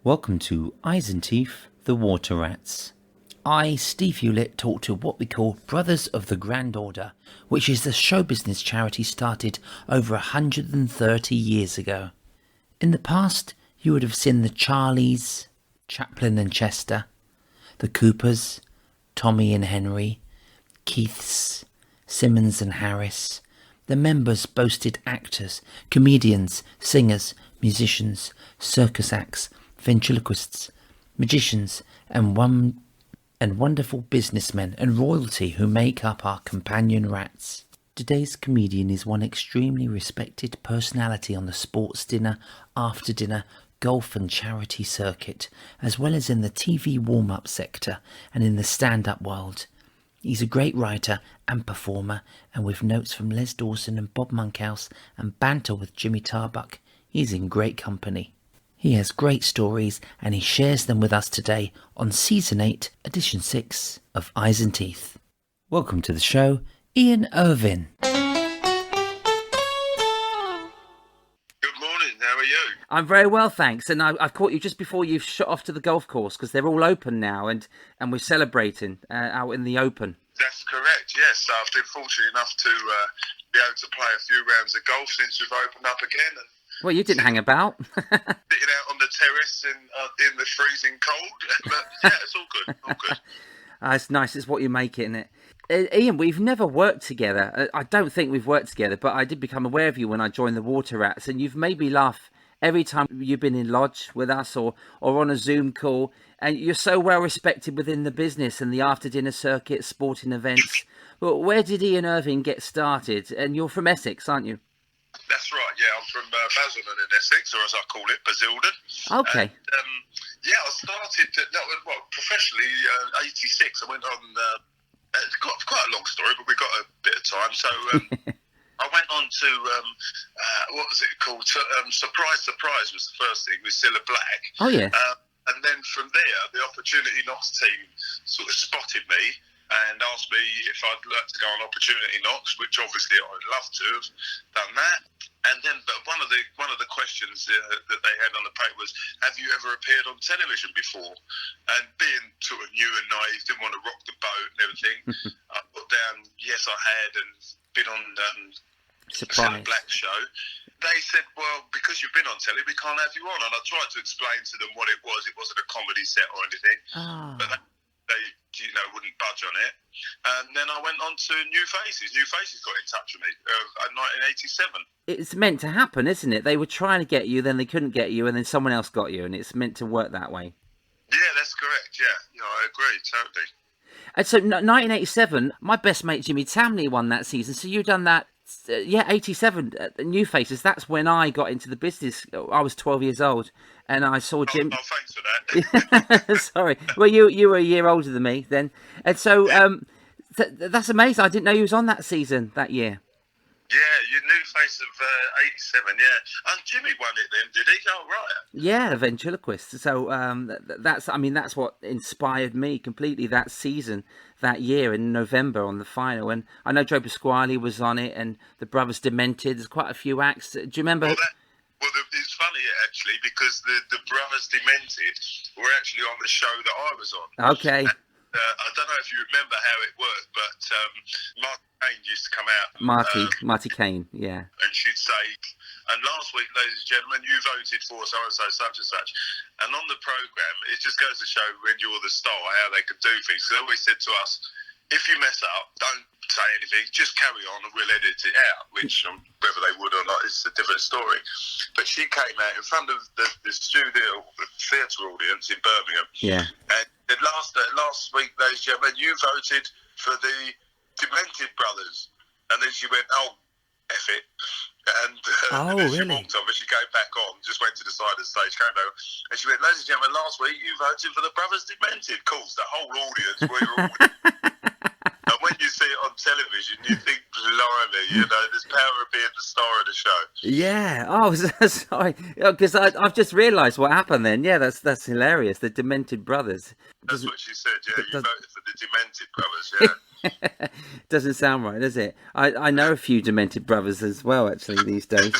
Welcome to Eyes and Teeth, the Water Rats. I, Steve Hewlett, talk to what we call Brothers of the Grand Order, which is the show business charity started over 130 years ago. In the past, you would have seen the Charlies, Chaplin and Chester, the Coopers, Tommy and Henry, Keiths, Simmons and Harris. The members boasted actors, comedians, singers, musicians, circus acts, ventriloquists, magicians, and wonderful businessmen and royalty who make up our companion rats. Today's comedian is one extremely respected personality on the sports dinner, after dinner, golf and charity circuit, as well as in the TV warm-up sector and in the stand-up world. He's a great writer and performer, and with notes from Les Dawson and Bob Monkhouse and banter with Jimmy Tarbuck, he's in great company. He has great stories and he shares them with us today on Season 8, Edition 6 of Eyes and Teeth. Welcome to the show, Ian Irving. Good morning, how are you? I'm very well, thanks. And I've caught you just before you've shot off to the golf course because they're all open now and we're celebrating out in the open. That's correct, yes. I've been fortunate enough to be able to play a few rounds of golf since we've opened up again. And well, you didn't hang about. sitting out on the terrace in the freezing cold. But yeah, it's all good, all good. It's nice. It's what you make it, isn't it? Ian, we've never worked together. I don't think we've worked together, but I did become aware of you when I joined the Water Rats, and you've made me laugh every time you've been in lodge with us or on a Zoom call. And you're so well respected within the business and the after-dinner circuit, sporting events. But where did Ian Irving get started? And you're from Essex, aren't you? That's right, yeah. I'm from Basildon in Essex, or as I call it, Basildon. Okay. And, yeah, I started, professionally, 86. I went on, it's quite a long story, but we've got a bit of time. So I went on to, what was it called? Surprise, Surprise was the first thing, with Cilla Black. Oh, yeah. And then from there, the Opportunity Knocks team sort of spotted me and asked me if I'd like to go on Opportunity Knocks, which obviously I'd love to have done that. And then, but one of the questions that they had on the paper was, have you ever appeared on television before? And being sort of new and naive, didn't want to rock the boat and everything, I put down, yes, I had, and been on Cilla Black's show. They said, well, because you've been on telly, we can't have you on. And I tried to explain to them what it was. It wasn't a comedy set or anything. Oh. But they wouldn't budge on it. And then I went on to New Faces. New Faces got in touch with me in 1987. It's meant to happen, isn't it? They were trying to get you, then they couldn't get you, and then someone else got you, and it's meant to work that way. Yeah, that's correct, yeah. I agree, totally. And so 1987, my best mate Jimmy Tamley won that season, so you've done that, 87, New Faces. That's when I got into the business. I was 12 years old, and I saw Jim. Oh, thanks for that. Sorry. Well, you were a year older than me then, and so that's amazing. I didn't know you was on that season that year. Yeah, your New Face of 87. Yeah, and Jimmy won it then, did he? Oh, right. Yeah, ventriloquist. So that's what inspired me completely that season, that year in November on the final. And I know Joe Pasquale was on it, and the Brothers Demented. There's quite a few acts. Do you remember? It's funny actually because the Brothers Demented were actually on the show that I was on. Okay. I don't know if you remember how it worked, but Marty Kane used to come out. Marty Kane, yeah. And she'd say, and last week, ladies and gentlemen, you voted for so-and-so, such and such. And on the programme, it just goes to show when you're the star, how they could do things. They always said to us, if you mess up, don't say anything, just carry on and we'll edit it out, which whether they would or not is a different story. But she came out in front of the studio, the theatre audience in Birmingham. Yeah. And last week, ladies and gentlemen, you voted for the Demented Brothers. And then she went, oh, F it. And then she walked on, but she came back on, just went to the side of the stage, came over, and she went, ladies and gentlemen, last week you voted for the Brothers Demented. Of course, the whole audience, we were all... And when you see it on television, you think, blimey, there's power of being the star of the show. Yeah. Oh, sorry. Because I've just realised what happened then. Yeah, that's hilarious. The Demented Brothers. That's what she said, yeah. You voted for the Demented Brothers, yeah. Doesn't sound right, does it? I know a few Demented Brothers as well, actually, these days.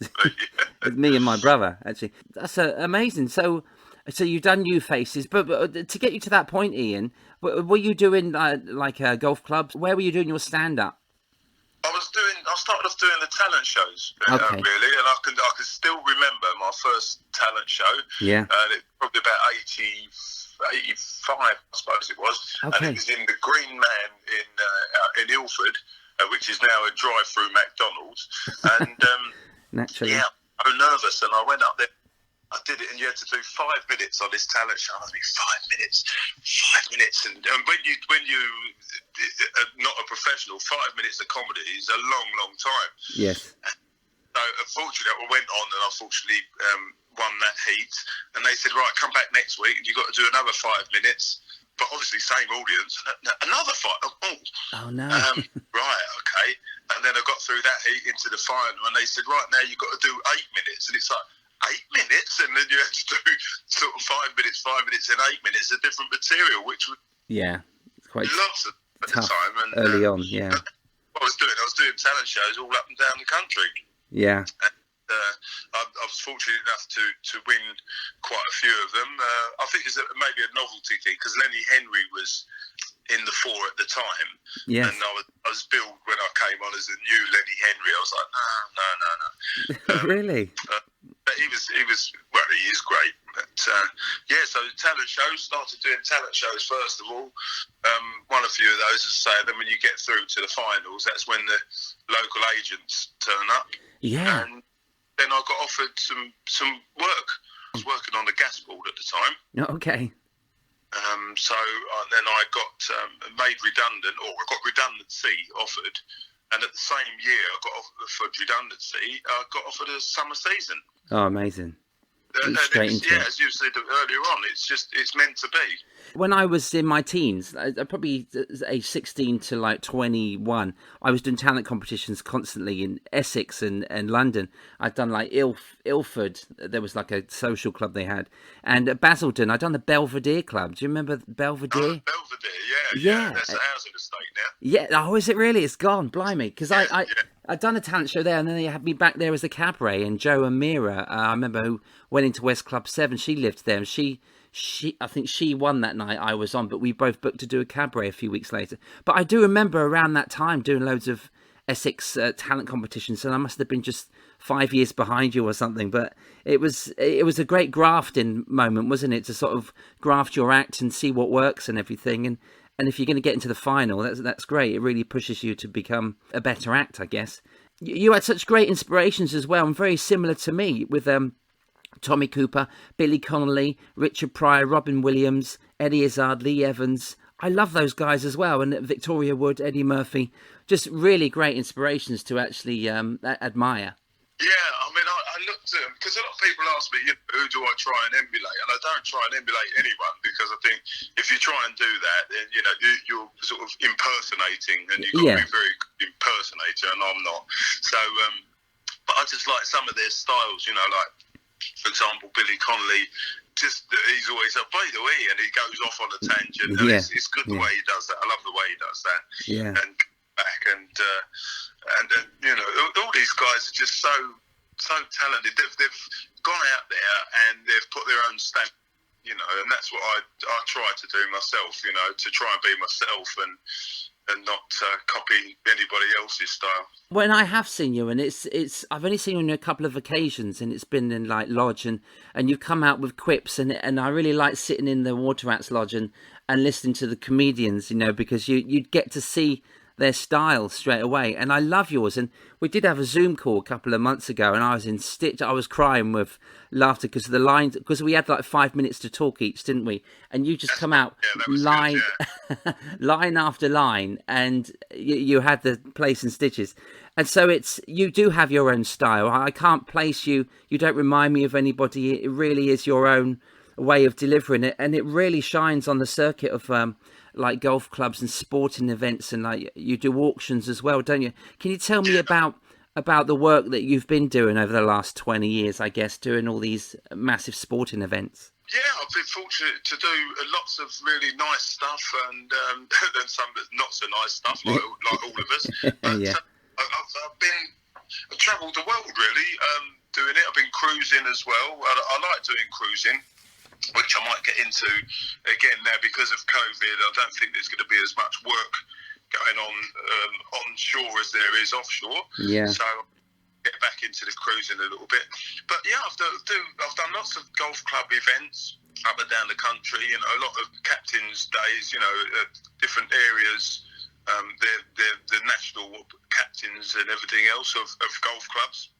It's me and my brother, actually. That's amazing. So So you've done new faces, but to get you to that point, Ian, were you doing like golf clubs? Where were you doing your stand-up? I started off doing the talent shows, Okay. really, and I can still remember my first talent show. Yeah. It probably about 85, I suppose it was. Okay. And it was in the Green Man in Ilford, which is now a drive-through McDonald's. And Naturally. yeah, I was nervous, and I went up there. I did it, and you had to do 5 minutes on this talent show. I was like, 5 minutes, and when you are not a professional, 5 minutes of comedy is a long time. Yes. So unfortunately, I went on, and unfortunately won that heat. And they said, right, come back next week, and you've got to do another 5 minutes. But obviously, same audience, another 5. Oh no. Right, okay. And then I got through that heat into the final, and they said, right, now you've got to do 8 minutes, and it's like, 8 minutes, and then you had to do sort of 5 minutes, and 8 minutes of different material, which was quite lots at tough the time. And early on. Yeah. What I was doing talent shows all up and down the country. Yeah. And, I was fortunate enough to win quite a few of them. I think it's maybe a novelty thing because Lenny Henry was in the 4 at the time. Yes. And I was billed when I came on as a new Lenny Henry. I was like, no. Really? But he is great. But so talent shows, started doing talent shows first of all. Won a few of those, as I say. Then when you get through to the finals, that's when the local agents turn up. Yeah. And then I got offered some work. I was working on the gas board at the time. Okay. So then I got made redundant, or I got redundancy offered. And at the same year, I got offered redundancy. I got offered a summer season. Oh, amazing. Straight into it. As you said earlier on, it's meant to be. When I was in my teens, probably age 16 to like 21, I was doing talent competitions constantly in Essex and London. I'd done like Ilford. There was like a social club they had. And at Basildon, I'd done the Belvedere Club. Do you remember Belvedere? Oh, Belvedere, yeah. That's a housing estate now. Yeah. Oh, is it really? It's gone. Blimey. Because I'd done a talent show there, and then they had me back there as a cabaret. And Jo Amira, I remember, who went into West Club 7. She lived there, and I think she won that night I was on, but we both booked to do a cabaret a few weeks later. But I do remember around that time doing loads of Essex talent competitions, and I must have been just 5 years behind you or something. But it was a great grafting moment, wasn't it? To sort of graft your act and see what works and everything. And if you're going to get into the final, that's great. It really pushes you to become a better act, I guess. You had such great inspirations as well, and very similar to me with Tommy Cooper, Billy Connolly, Richard Pryor, Robin Williams, Eddie Izzard, Lee Evans. I love those guys as well, and Victoria Wood, Eddie Murphy. Just really great inspirations to actually admire. Yeah, I mean, I looked at them because a lot of people ask me, who do I try and emulate? And I don't try and emulate anyone because I think if you try and do that, then you're sort of impersonating, and you've got to be very good impersonator, and I'm not. So, but I just like some of their styles, like, for example, Billy Connolly. He's always like, by the way, and he goes off on a tangent. And it's good the way he does that. I love the way he does that. Yeah. And back and all these guys are just so talented. They've gone out there and they've put their own stamp, and that's what I try to do myself. To try and be myself and not copy anybody else's style. When I have seen you, and I've only seen you on a couple of occasions, and it's been in like Lodge, and you've come out with quips, and I really like sitting in the Water Rats Lodge and listening to the comedians, because you'd get to see their style straight away. And I love yours. And we did have a Zoom call a couple of months ago, and I was in stitch. I was crying with laughter because of the lines, because we had like 5 minutes to talk each, didn't we? And you just come out line line after line, and you had the place in stitches. And so you do have your own style. I can't place you. You don't remind me of anybody. It really is your own way of delivering it, and it really shines on the circuit of like golf clubs and sporting events, and like you do auctions as well, don't you? Can you tell me about the work that you've been doing over the last 20 years, I guess, doing all these massive sporting events? Yeah, I've been fortunate to do lots of really nice stuff and some not so nice stuff, like all of us. But Yeah. I've travelled the world really doing it. I've been cruising as well. I like doing cruising. which I might get into again now because of COVID. I don't think there's going to be as much work going on onshore as there is offshore. Yeah. So get back into the cruising a little bit. But yeah, I've done lots of golf club events up and down the country. You know, a lot of captains' days. You know, different areas. The national captains and everything else of golf clubs.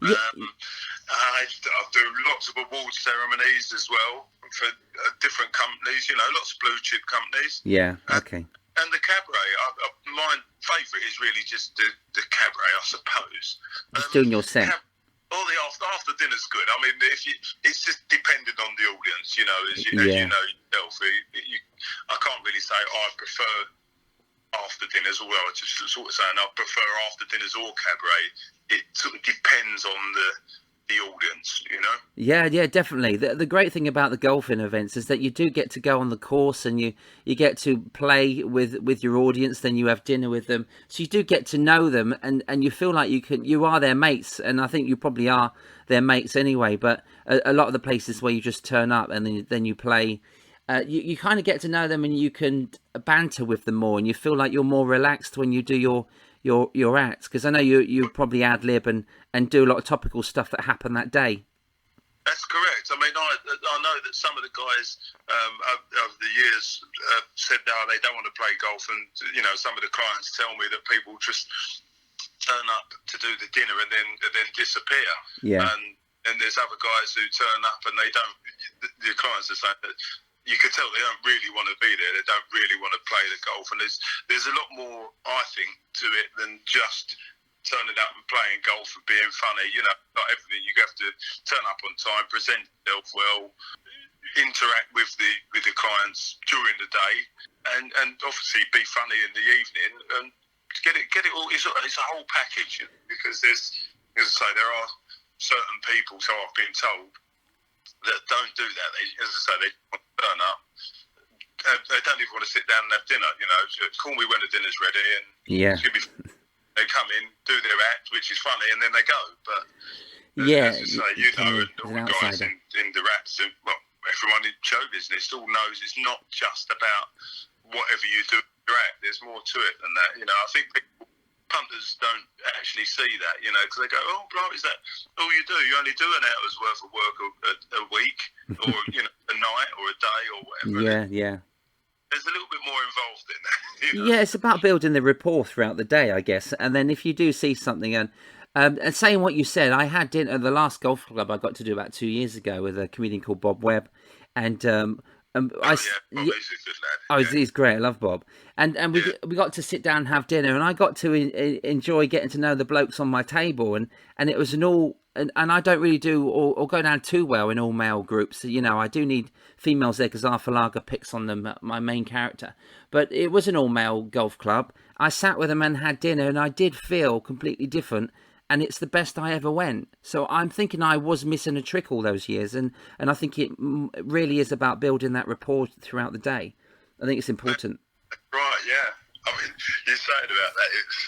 Yeah. I do lots of award ceremonies as well for different companies. You know, lots of blue chip companies. Yeah. Okay. And the cabaret, my favourite is really just the cabaret, I suppose. Just doing your set. The after dinner's good. I mean, it's just dependent on the audience, you know, as you know yourself. I can't really say I prefer after dinners, although I just sort of saying I prefer after dinners or cabaret. It sort of depends on the audience, you know. Yeah, definitely. The great thing about the golfing events is that you do get to go on the course and you get to play with your audience. Then you have dinner with them, so you do get to know them, and you feel like you are their mates. And I think you probably are their mates anyway. But a lot of the places where you just turn up and then you play, you kind of get to know them and you can banter with them more, and you feel like you're more relaxed when you do your acts, because I know you probably ad lib and do a lot of topical stuff that happened that day. That's correct. I mean, I know that some of the guys over the years said no, they don't want to play golf, and you know, some of the clients tell me that people just turn up to do the dinner and then disappear. Yeah. And there's other guys who turn up and they don't. The clients are saying that you can tell they don't really want to be there. They don't really want to play the golf, and there's a lot more, I think, to it than just turning up and playing golf and being funny. You know, not everything. You have to turn up on time, present yourself well, interact with the clients during the day, and obviously be funny in the evening, and get it all. It's a whole package, because there's, as I say, there are certain people, so I've been told, that don't do that. They, as I say, they turn up. They don't even want to sit down and have dinner. You know, call me when the dinner's ready, and they come in, do their act, which is funny, and then they go. But as I say, you know, and all the guys in the rats, and well, everyone in show business all knows it's not just about whatever you do in your act. There's more to it than that. You know, I think punters don't actually see that, you know, because they go, oh, blimey, is that all you do? You only do an hour's worth of work a week, or, you know, a night or a day or whatever. Yeah. There's a little bit more involved in that. You know? Yeah, it's about building the rapport throughout the day, I guess. And then if you do see something, and saying what you said, I had dinner at the last golf club I got to do about 2 years ago with a comedian called Bob Webb, and Bob is a good lad. He's great. I love Bob. And we got to sit down and have dinner, and I got to enjoy getting to know the blokes on my table, and it was and I don't really do or go down too well in all male groups. You know, I do need females there because Arthur Lager picks on them, my main character. But it was an all male golf club. I sat with them and had dinner, and I did feel completely different. And it's the best I ever went. So I'm thinking I was missing a trick all those years, and I think it really is about building that rapport throughout the day. I think it's important. Right, yeah. I mean, you're saying about that, it's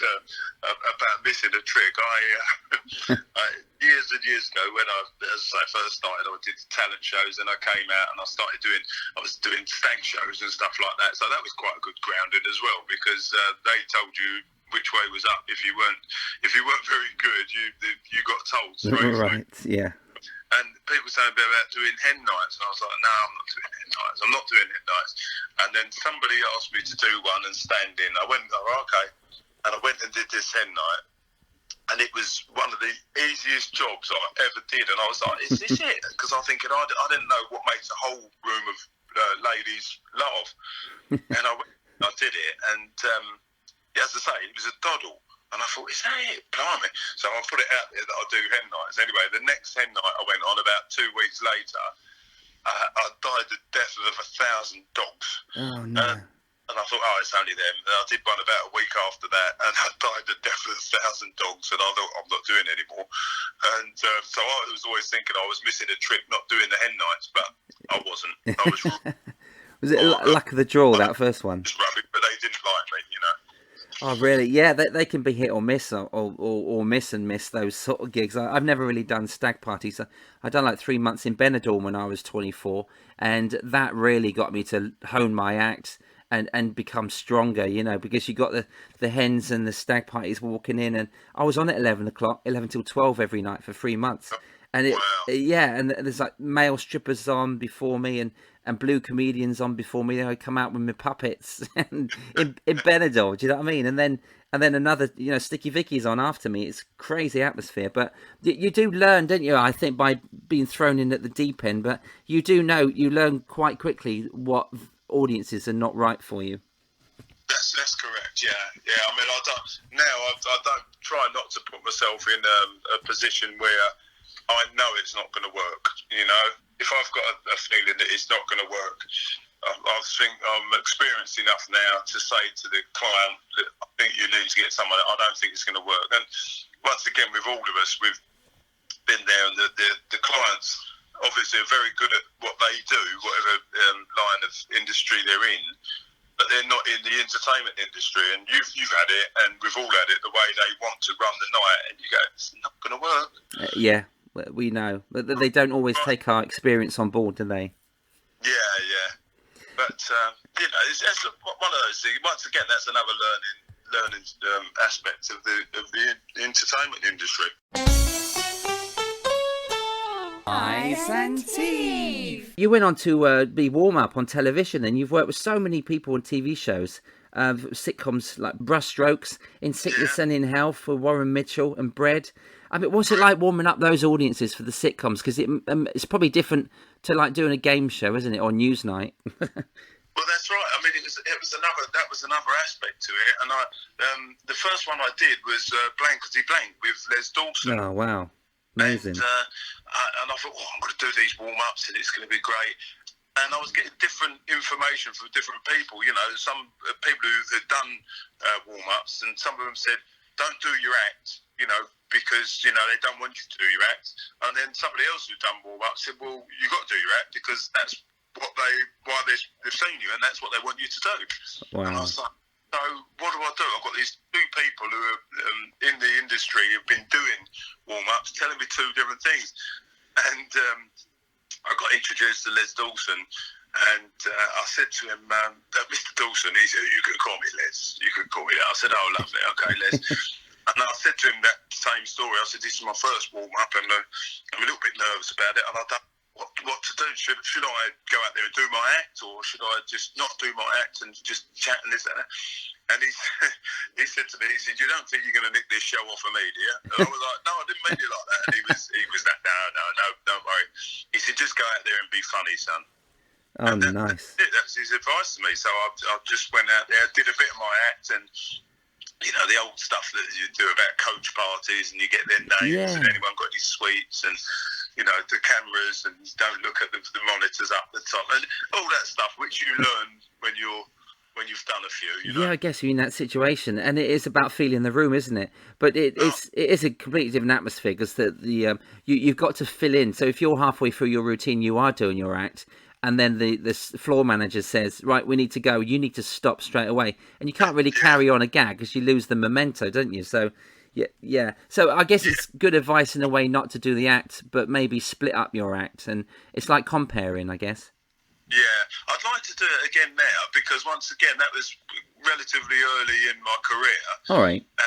about missing a trick. I years and years ago, when as I say, first started, I did talent shows, and I came out and I was doing stag shows and stuff like that. So that was quite a good grounding as well, because they told you which way was up. If you weren't very good, you got told straight. Right, yeah. And people saying about doing hen nights, and I was like, no, I'm not doing hen nights. I'm not doing hen nights. And then somebody asked me to do one and stand in. I went, oh, okay. And I went and did this hen night, and it was one of the easiest jobs I ever did. And I was like, is this it? Because I'm thinking, I didn't know what makes a whole room of ladies laugh. And I did it, and as I say, it was a doddle. And I thought, is that it? Blimey. So I put it out there that I'll do hen nights. Anyway, the next hen night I went on, about 2 weeks later, I died the death of 1,000 dogs. Oh, no. And I thought, it's only them. And I did one about a week after that, and I died the death of 1,000 dogs. And I thought, I'm not doing it anymore. And so I was always thinking I was missing a trick not doing the hen nights, but I wasn't. I was Was it luck of the draw, that first one? Rubbish, but they didn't like me, you know. Oh, really? Yeah, they can be hit or miss, or miss and miss those sort of gigs. I've never really done stag parties. I done like 3 months in Benidorm when I was 24, and that really got me to hone my act and become stronger. Because you got the hens and the stag parties walking in, and I was on at 11 o'clock, 11 till 12 every night for 3 months, and Wow. yeah, and there's like male strippers on before me and blue comedians on before me. They would come out with my puppets and in Benidorm. Do you know what I mean? And then another, Sticky Vicky's on after me. It's crazy atmosphere, but you do learn, don't you? I think by being thrown in at the deep end, but you learn quite quickly what audiences are not right for you. That's correct. Yeah. I mean, I don't try not to put myself in a position where I know it's not going to work. If I've got a feeling that it's not going to work, I think I'm experienced enough now to say to the client that I think you need to get someone. I don't think it's going to work. And once again, with all of us, we've been there, and the clients obviously are very good at what they do, whatever line of industry they're in. But they're not in the entertainment industry, and you've had it, and we've all had it. The way they want to run the night, and you go, it's not going to work. Yeah. We know that they don't always take our experience on board, do they? Yeah. But it's one of those things. Once again, that's another learning aspect of the entertainment industry. Eyes and Teeth. You went on to be warm up on television, and you've worked with so many people on TV shows. Sitcoms like Brushstrokes, In Sickness and in Health for Warren Mitchell and Bread. I mean, what's it like warming up those audiences for the sitcoms? Because it's probably different to like doing a game show, isn't it, or Newsnight? Well, that's right. I mean, that was another aspect to it. And the first one I did was Blankety Blank with Les Dawson. Oh wow, amazing! And I thought, I'm going to do these warm ups, and it's going to be great. And I was getting different information from different people. Some people who had done warm ups, and some of them said, "Don't do your act," because they don't want you to do your act. And then somebody else who'd done warm up said, "Well, you got to do your act because that's why they've seen you, and that's what they want you to do." Wow. And I was like, so what do I do? I've got these two people who are in the industry who've been doing warm ups, telling me two different things, and I got introduced to Les Dawson. And I said to him, Mr. Dawson, he said, "You can call me Les. You can call me that." I said, "Oh, lovely. Okay, Les." And I said to him that same story. I said, "This is my first warm-up, and I'm a little bit nervous about it, and I don't know what to do. Should I go out there and do my act, or should I just not do my act and just chat and this and that?" And he said to me, he said, "You don't think you're going to nick this show off of me, do you?" And I was like, "No, I didn't mean it like that." And he was like, "No, don't worry." He said, "Just go out there and be funny, son." Oh, nice. That's his advice to me. So I just went out there, did a bit of my act, and the old stuff that you do about coach parties, and you get their names, and anyone got any sweets, and the cameras, and don't look at the monitors up the top, and all that stuff which you learn when you've done a few. Yeah, I guess you're in that situation, and it is about feeling the room, isn't it? But it is a completely different atmosphere because you've got to fill in. So if you're halfway through your routine, you are doing your act. And then the floor manager says, "Right, we need to go. You need to stop straight away." And you can't really carry on a gag because you lose the memento, don't you? So, yeah. So I guess it's good advice in a way not to do the act, but maybe split up your act. And it's like comparing, I guess. Yeah, I'd like to do it again now because once again, that was relatively early in my career. All right. I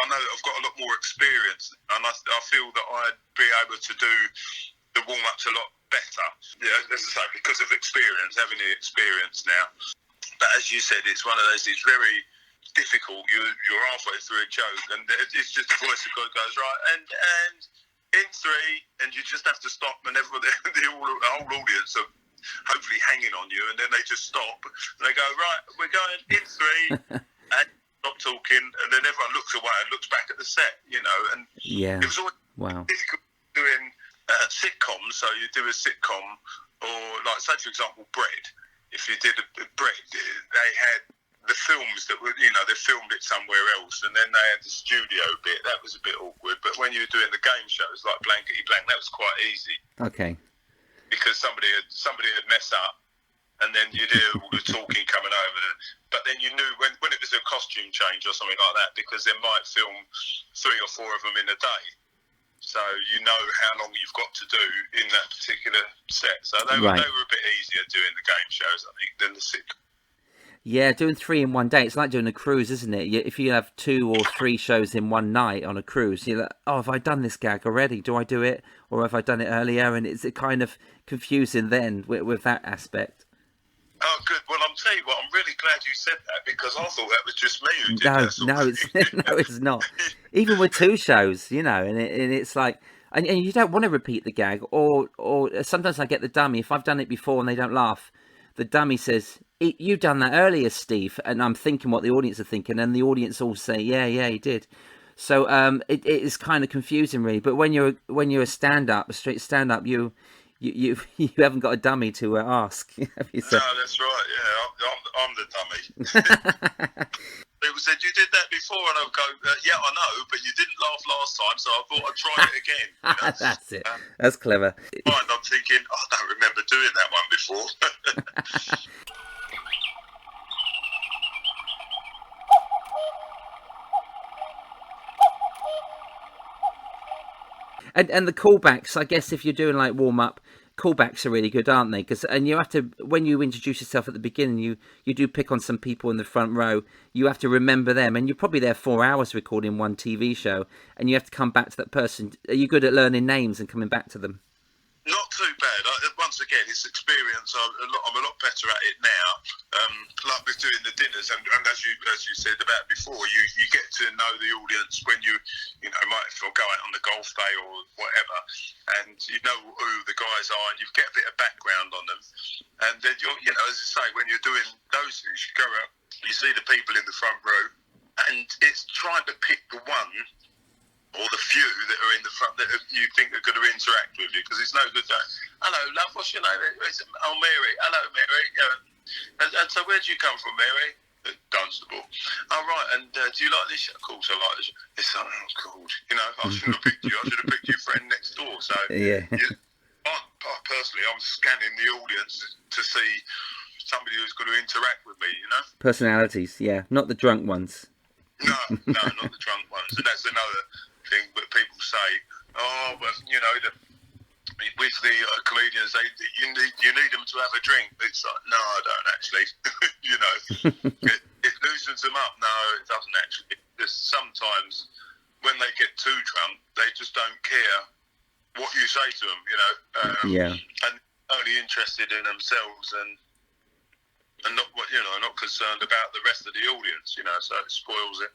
know that I've got a lot more experience, and I feel that I'd be able to do the warm-ups a lot better. Yeah, as I say, because of experience, having the experience now. But as you said, it's one of those, it's very difficult. You're halfway through a joke, and it's just a voice that goes, "Right, and in three," and you just have to stop, and everybody, the whole audience are hopefully hanging on you, and then they just stop. And they go, "Right, we're going in three," and stop talking, and then everyone looks away and looks back at the set, and it was always difficult doing sitcoms. So you do a sitcom, or like, say for example, Bread. If you did a Bread, they had the films that were, they filmed it somewhere else, and then they had the studio bit. That was a bit awkward. But when you were doing the game shows like Blankety Blank, that was quite easy. Okay. Because somebody had messed up, and then you'd hear all the talking coming over. But then you knew when it was a costume change or something like that, because they might film 3 or 4 of them in a day. So you know how long you've got to do in that particular set. So they were a bit easier doing the game shows, I think, than the sitcom. Yeah, doing 3 in one day. It's like doing a cruise, isn't it? If you have 2 or 3 shows in one night on a cruise, you're like, oh, have I done this gag already? Do I do it? Or have I done it earlier? And it's kind of confusing then with that aspect. Oh, good. Well, I'm telling you what, I'm really glad you said that, because I thought that was just me who did that. No, it's not. Even with 2 shows, and it's like, and you don't want to repeat the gag, or sometimes I get the dummy. If I've done it before and they don't laugh, the dummy says, "You done that earlier, Steve," and I'm thinking what the audience are thinking, and the audience all say, "Yeah, he did." So it is kind of confusing, really. But when you're a straight stand up, you haven't got a dummy to ask. No, that's right. Yeah, I'm the dummy. People said, "You did that before," and I go, "Yeah, I know, but you didn't laugh last time, so I thought I'd try it again." That's it. That's clever. I'm thinking, I don't remember doing that one before. And the callbacks, I guess, if you're doing like warm up, callbacks are really good, aren't they? And you have to, when you introduce yourself at the beginning, you do pick on some people in the front row. You have to remember them, and you're probably there 4 hours recording one TV show, and you have to come back to that person. Are you good at learning names and coming back to them? Not too bad. Once again, it's experience. I'm a lot better at it now. Like with doing the dinners, and as you said about before, you get to know the audience when you might go out on the golf day or whatever, and you know who the guys are, and you get a bit of background on them, and then as I say, when you're doing those things, you go out, you see the people in the front row, and it's trying to pick the one or the few that are in the front that you think are going to interact with you, because it's no good going, "Hello, love, what's your name?" "Oh, Mary." "Hello, Mary." And so where do you come from, Mary?" "Dunstable." "Oh, right, and do you like this?" "Of course I like this." "It's something else called, I shouldn't have picked you. I should have picked your friend next door." So yeah. Personally, I'm scanning the audience to see somebody who's going to interact with me, Personalities, yeah, not the drunk ones. No, not the drunk ones. And that's another thing that people say, "Oh, but with the comedians, you need them to have a drink." It's like, no, I don't actually. It loosens them up. No, it doesn't actually. Just sometimes when they get too drunk, they just don't care what you say to them, and only interested in themselves and not concerned about the rest of the audience, so it spoils it.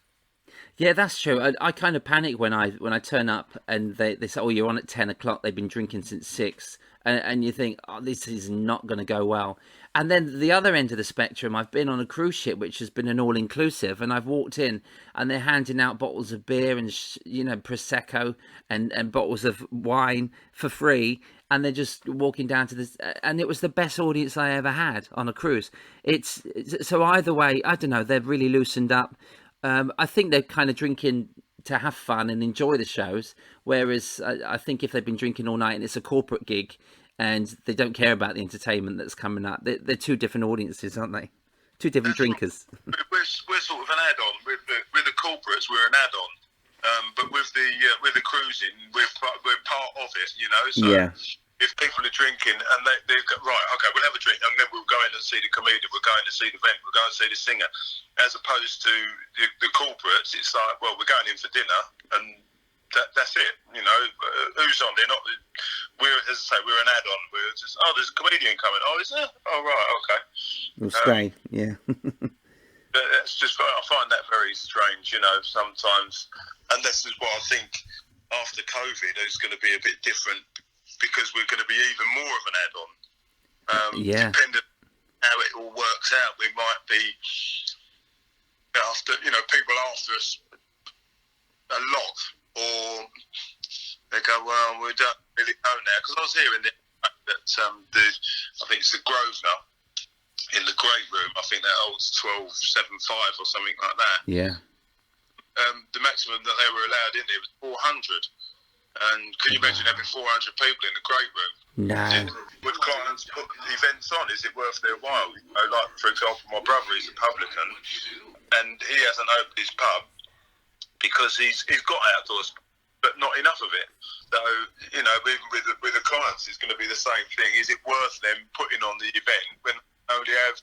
Yeah, that's true. I kind of panic when I turn up and they say, "Oh, you're on at 10 o'clock. They've been drinking since 6. And you think, "Oh, this is not going to go well." And then the other end of the spectrum, I've been on a cruise ship, which has been an all-inclusive, and I've walked in and they're handing out bottles of beer and, Prosecco and bottles of wine for free. And they're just walking down to this, and it was the best audience I ever had on a cruise. It's so either way, I don't know, they've really loosened up. I think they're kind of drinking to have fun and enjoy the shows, whereas I think if they've been drinking all night and it's a corporate gig and they don't care about the entertainment that's coming up, they're 2 different audiences, aren't they? 2 different drinkers. We're sort of an add-on. With the corporates, we're an add-on. But with the cruising, we're part of it, So yeah. If people are drinking and they've got, right, okay, we'll have a drink, and then we'll go in and see the comedian, we'll go in and see the vent, we'll go and see the singer. As opposed to the corporates, it's like, well, we're going in for dinner, and that's it. Who's on? They're not. As I say, we're an add-on. We're just, "Oh, there's a comedian coming." "Oh, is there? Oh, right, okay." We'll stay. Yeah. That's just, I find that very strange. Sometimes, and this is what I think after COVID is going to be a bit different, because we're going to be even more of an add-on. Yeah. Depending on how it all works out, we might be after, people after us a lot, or they go, "Well, we don't really know now." Because I was hearing that I think it's the Grosvenor in the Great Room. I think that holds 1275 or something like that. Yeah. The maximum that they were allowed in there was 400. And can you imagine having 400 people in the Great Room? No. Would clients put events on? Is it worth their while? You know, like, for example, my brother is a publican, and he hasn't opened his pub because he's got outdoors, but not enough of it. So, you know, even with the clients, it's going to be the same thing. Is it worth them putting on the event when they only have,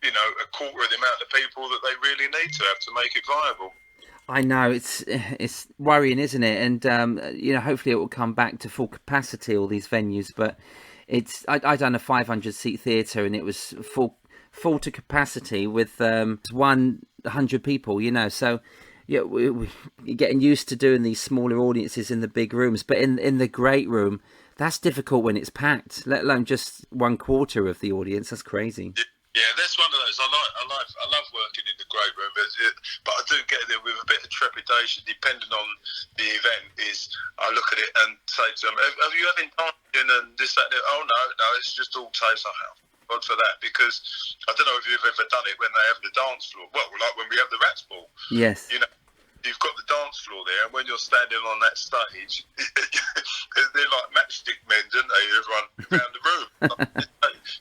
you know, a quarter of the amount of people that they really need to have to make it viable? I know it's worrying, isn't it? And you know, hopefully it will come back to full capacity, all these venues. But I done a 500-seat theatre, and it was full to capacity with 100 people. You know, so yeah, we're getting used to doing these smaller audiences in the big rooms, but in the great room, that's difficult when it's packed. Let alone just 1/4 of the audience. That's crazy. Yeah, that's one of those. I love working in the great room, but I do get there with a bit of trepidation, depending on the event. Is I look at it and say to them, "Have you had any dancing and this, that?" And oh no, it's just all taste. God for that, because I don't know if you've ever done it when they have the dance floor. Well, like when we have the Rats Ball. Yes. You know, you've got the dance floor there, and when you're standing on that stage, they're like matchstick men, don't they? Everyone around the room.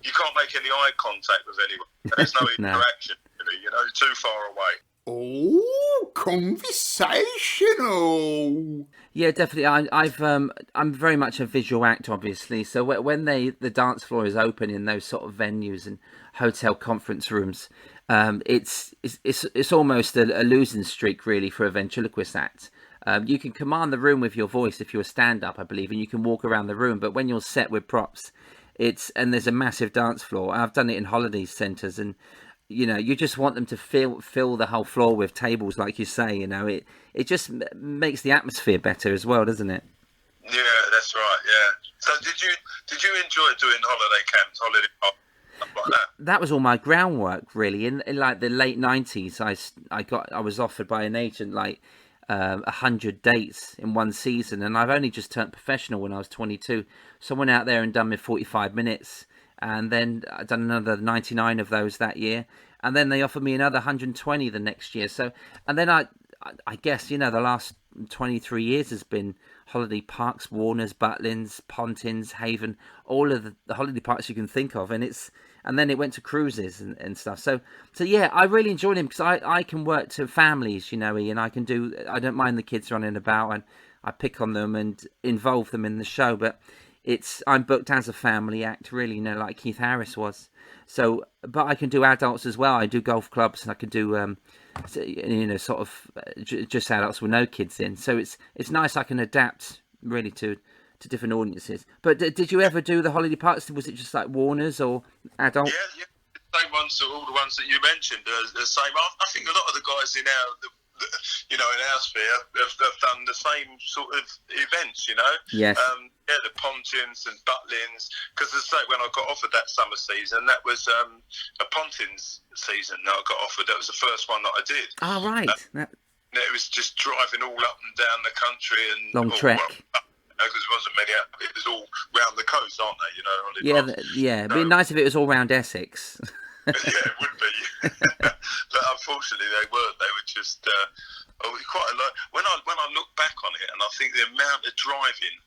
You can't make any eye contact with anyone. There's no interaction, really, you know, too far away. Oh, conversational. Yeah, definitely. I'm very much a visual actor, obviously. So when the dance floor is open in those sort of venues and hotel conference rooms, it's almost a losing streak, really, for a ventriloquist act. You can command the room with your voice if you're a stand-up, I believe, and you can walk around the room. But when you're set with props, and there's a massive dance floor. I've done it in holiday centres, and you know, you just want them to fill the whole floor with tables, like you say. You know, it just makes the atmosphere better as well, doesn't it? Yeah, that's right. Yeah. So did you enjoy doing holiday camps, holiday parks, stuff like that? That was all my groundwork, really. In like the late 90s, I was offered by an agent like 100 dates in one season, and I've only just turned professional when I was 22. So I went out there and done my 45 minutes. And then I done another 99 of those that year, and then they offered me another 120 the next year. So, and then I guess, you know, the last 23 years has been holiday parks, Warners, Butlins, Pontins, Haven, all of the holiday parks you can think of, and then it went to cruises and stuff. So yeah, I really enjoyed him because I can work to families, you know, and I don't mind the kids running about, and I pick on them and involve them in the show, but I'm booked as a family act, really, you know, like Keith Harris was. So, but I can do adults as well. I do golf clubs, and I can do, you know, sort of just adults with no kids in. So it's nice. I can adapt really to different audiences. But did you ever do the holiday parks? Was it just like Warners or adult? Yeah. Same ones, all the ones that you mentioned, the same. I think a lot of the guys in in our sphere have done the same sort of events, you know. Yes. Yeah, the Pontins and Butlins, because as I say, when I got offered that summer season, that was a Pontins season that I got offered. That was the first one that I did. Oh, right. It was just driving all up and down the country and long trek. Because there wasn't many. It was all round the coast, aren't they? You know. Yeah. It'd be nice if it was all round Essex. Yeah, it would be. But unfortunately, they weren't. They were just quite a lot. When I look back on it, and I think the amount of driving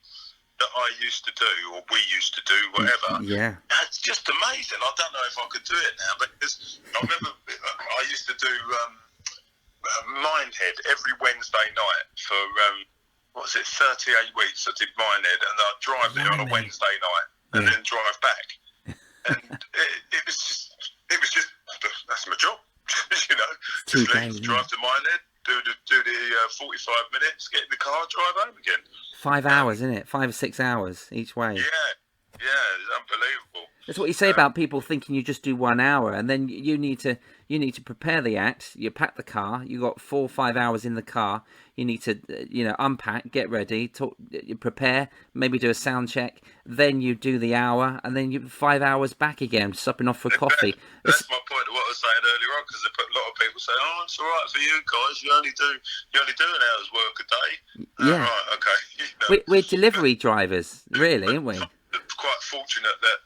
that I used to do, or we used to do, whatever. Yeah. It's just amazing. I don't know if I could do it now, because I remember I used to do Minehead every Wednesday night for 38 weeks. I did Minehead, and I'd drive there on a Wednesday night and then drive back. And it was just that's my job, you know. Just drive to Minehead, do the 45 minutes, get in the car, drive home again. 5 hours, isn't it? 5 or 6 hours each way. Yeah, it's unbelievable. That's what you say about people thinking you just do 1 hour, and then you need to prepare the act. You pack the car. You got 4 or 5 hours in the car. You need to unpack, get ready, you prepare, maybe do a sound check. Then you do the hour, and then you 5 hours back again, stopping off for coffee. That's my point of what I was saying earlier on, because a lot of people say, "Oh, it's all right for you guys. You only do an hour's work a day." Yeah. Right. Okay. You know. We're delivery drivers, really, aren't we? Quite fortunate that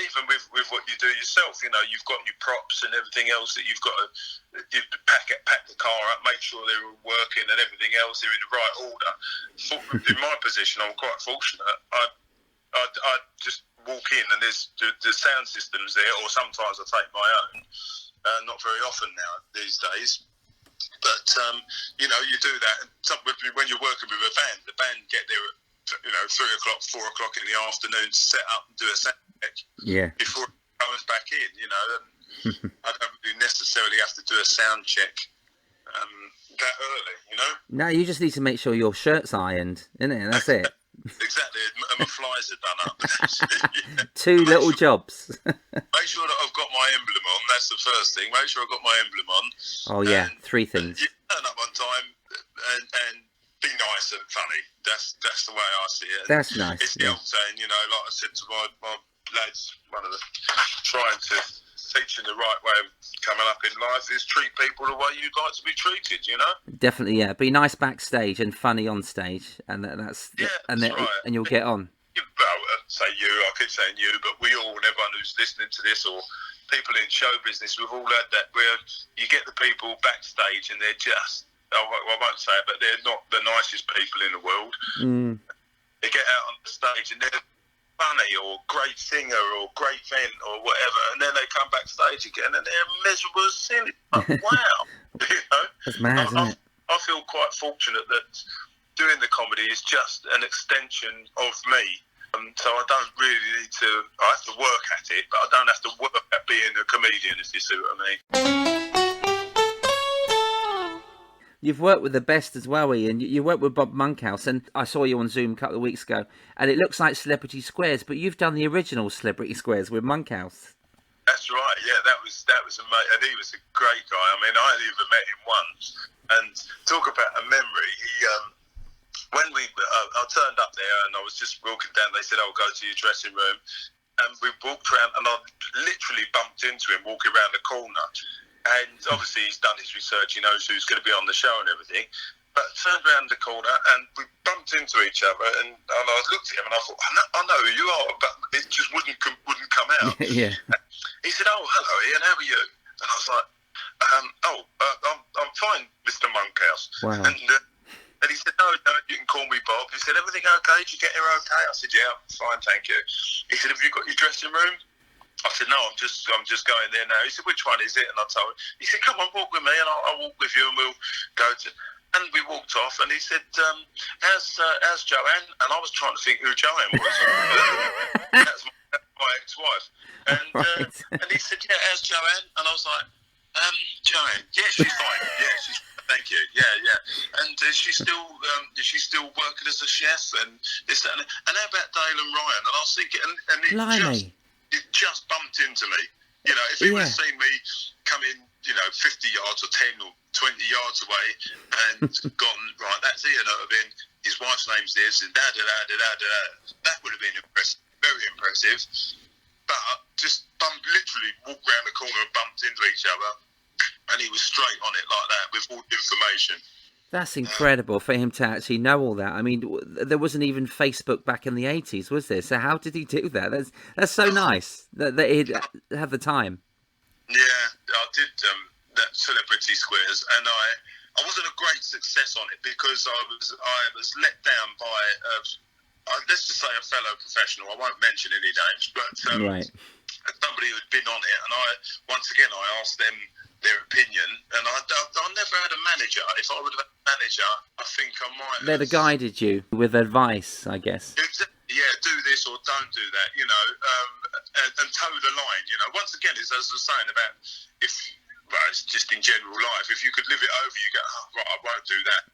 even with what you do yourself, you know, you've got your props and everything else that you've got to pack the car up, make sure they're all working and everything else, they're in the right order. In my position, I'm quite fortunate. I'd just walk in and there's the sound system's there, or sometimes I take my own. Not very often now these days. But, you do that. When you're working with a band, the band get there at, 3 o'clock, 4 o'clock in the afternoon to set up and do a sound check before it comes back in, And I don't really necessarily have to do a sound check that early, No, you just need to make sure your shirt's ironed, innit? That's it. Exactly, and my flies are done up. Two little jobs. Make sure that I've got my emblem on. That's the first thing. Make sure I've got my emblem on. Oh yeah, and, 3 things. Turn up on time and be nice and funny. That's the way I see it. That's nice. It's the old saying, like I said to my lads, one of the trying to teach them the right way of coming up in life is treat people the way you'd like to be treated. Definitely, yeah. Be nice backstage and funny on stage, and that's right. And you'll get on. I keep saying you, but we all, and everyone who's listening to this, or people in show business, we've all had that where you get the people backstage and they're just, I won't say it, but they're not the nicest people in the world. They get out on the stage and they're funny or great singer or great vent or whatever, and then they come backstage again and they're miserable as sin. Like, wow. That's mad, isn't it? I feel quite fortunate that doing the comedy is just an extension of me. So I don't really need to, I have to work at it, but I don't have to work at being a comedian, if you see what I mean. You've worked with the best as well, Ian. You worked with Bob Monkhouse, and I saw you on Zoom a couple of weeks ago, and it looks like Celebrity Squares, but you've done the original Celebrity Squares with Monkhouse. That's right, yeah, that was amazing, and he was a great guy. I mean, I only ever met him once, and talk about a memory, when I turned up there and I was just walking down, they said, go to your dressing room. And we walked around and I literally bumped into him walking around the corner. And obviously he's done his research, he knows who's going to be on the show and everything. But I turned around the corner and we bumped into each other and I looked at him and I thought, I know who you are, but it just wouldn't come out. Yeah. He said, hello Ian, how are you? And I was like, I'm fine, Mr. Monkhouse. Wow. And he said, no, you can call me Bob. He said, everything okay? Did you get here okay? I said, yeah, I'm fine, thank you. He said, have you got your dressing room? I said, no, I'm just going there now. He said, which one is it? And I told him. He said, come on, walk with me, and I'll walk with you, and we'll go to. And we walked off, and he said, how's Joanne? And I was trying to think who Joanne was. That's my ex-wife. And and he said, yeah, how's Joanne? And I was like, Joanne, yeah, she's fine. Yeah, she's. Thank you. Yeah. And is she still working as a chef and this, that, and how about Dale and Ryan? And I was thinking, and it just bumped into me. If he would have seen me come in, 50 yards or 10 or 20 yards away and gone, right, that's Ian Irving, his wife's name's this, and that would have been impressive, very impressive. But just literally walked around the corner and bumped into each other. And he was straight on it like that with all the information. That's incredible for him to actually know all that. I mean, there wasn't even Facebook back in the 80s, was there? So how did he do that? That's so nice that he'd have the time. Yeah, I did that Celebrity Squares, and I wasn't a great success on it because I was let down by let's just say a fellow professional. I won't mention any names, but somebody who'd been on it, and I asked them their opinion, and I never had a manager. If I would have had a manager, I think I might. They'd have guided you with advice, I guess. Yeah, do this or don't do that, and toe the line. Once again, it's as I was saying about it's just in general life. If you could live it over, you go, right, I won't do that.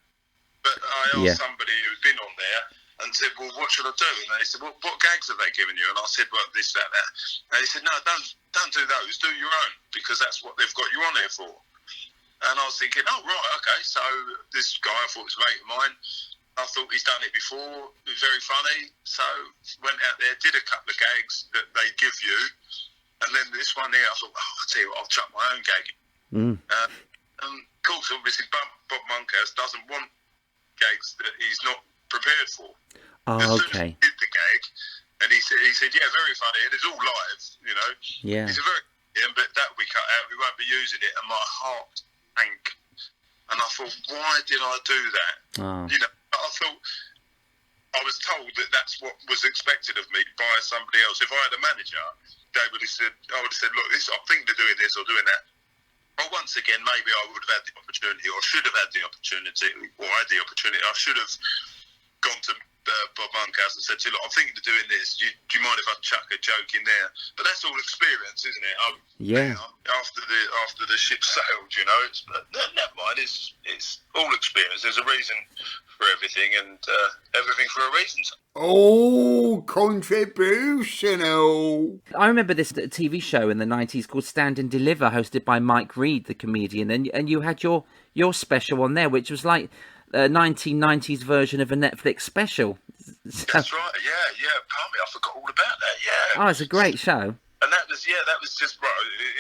But I asked somebody who'd been on there and said, well, what should I do? And they said, well, what gags have they given you? And I said, well, this, that, that. And they said, no, don't do those. Do your own, because that's what they've got you on there for. And I was thinking, oh, right, okay. So this guy, I thought was a mate of mine. I thought he's done it before. It was very funny. So went out there, did a couple of gags that they give you. And then this one here, I thought, I'll tell you what, I'll chuck my own gag in. And of course, obviously, Bob Monkhouse doesn't want gags that he's not prepared for. Oh, okay. He did the gag, and he said, yeah, very funny, and it's all live, Yeah. He said, but that will be cut out, we won't be using it, and my heart sank. And I thought, why did I do that? Oh. I thought, I was told that that's what was expected of me by somebody else. If I had a manager, they would have said, I would have said, look, I'm thinking of doing this or doing that. Well, once again, maybe I would have had the opportunity, or should have had the opportunity, or had the opportunity. I should have gone to Bob Monkhouse and said to him, look, I'm thinking of doing this. Do you mind if I chuck a joke in there? But that's all experience, isn't it? Yeah. After the ship sailed, you know, never mind. It's all experience. There's a reason for everything, and everything for a reason. Oh, contributional. I remember this TV show in the 90s called Stand and Deliver, hosted by Mike Reed, the comedian, and you had your special on there, which was like a 1990s version of a Netflix special. That's right, yeah. Pardon me, I forgot all about that, yeah. Oh, it's a great show. And that was just, right,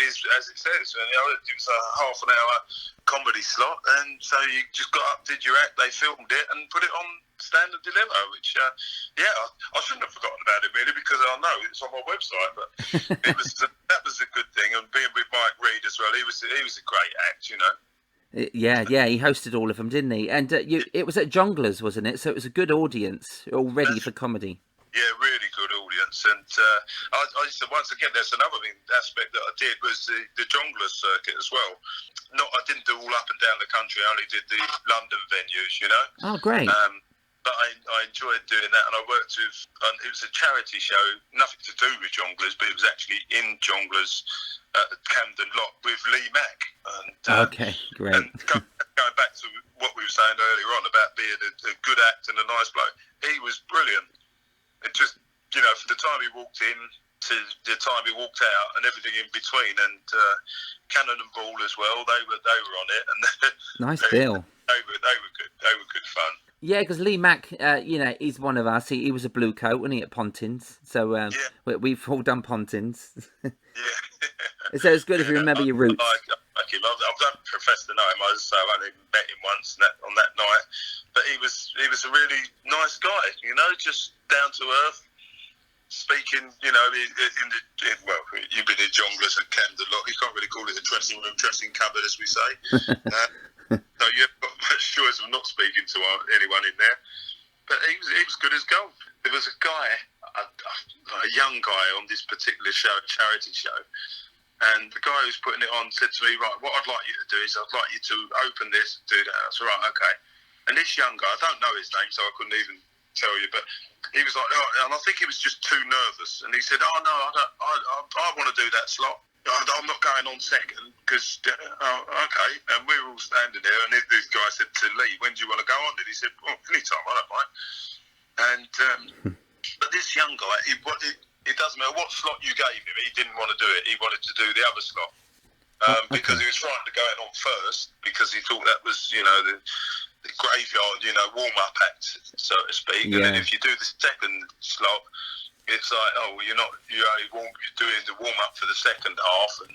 as it says, you know, it was a half an hour comedy slot, and so you just got up, did your act, they filmed it, and put it on Stand and Deliver, which, I shouldn't have forgotten about it, really, because I know it's on my website, but that was a good thing, and being with Mike Reed as well, he was a great act, you know. Yeah, he hosted all of them, didn't he? And it was at Jongleurs, wasn't it? So it was a good audience, all ready for comedy. Yeah, really good audience, and I used to, once again, there's another aspect that I did was the Jongleurs circuit as well. I didn't do all up and down the country. I only did the London venues, you know. Oh, great. But I enjoyed doing that, and I worked with. It was a charity show, nothing to do with Jongleurs, but it was actually in Jongleurs at Camden Lock with Lee Mack. And, okay, great. And going back to what we were saying earlier on about being a good act and a nice bloke, he was brilliant. It just, you know, from the time he walked in to the time he walked out and everything in between, and Cannon and Ball as well, they were on it, and nice bill. They were good. They were good fun. Yeah, because Lee Mack, you know, he's one of us. He was a blue coat, wasn't he, at Pontins? So we've all done Pontins. Yeah. So it's good if you remember your roots. I don't profess to know him. I only met him once on that night, but he was a really nice guy. You know, just down to earth. Speaking, you know, well, you've been in Jongleurs at Camden Lock. You can't really call it a dressing room, dressing cupboard, as we say. So you haven't got much choice of not speaking to anyone in there. But he was good as gold. There was a guy, a young guy on this particular show, charity show, and the guy who's putting it on said to me, right, what I'd like you to do is I'd like you to open this and do that. I said, right, okay. And this young guy, I don't know his name, so I couldn't even tell you, but he was like, oh, and I think he was just too nervous. And he said, oh, no, I want to do that slot. I'm not going on second because, okay. And we were all standing there, and this guy said to Lee, when do you want to go on? And he said, well, anytime, I don't mind. And but this young guy, it doesn't matter what slot you gave him, he didn't want to do it. He wanted to do the other slot because he was frightened of going on first because he thought that was, you know, the graveyard, you know, warm-up act, so to speak. Yeah. And then if you do the second slot, it's like, oh, well, you're doing the warm-up for the second half. And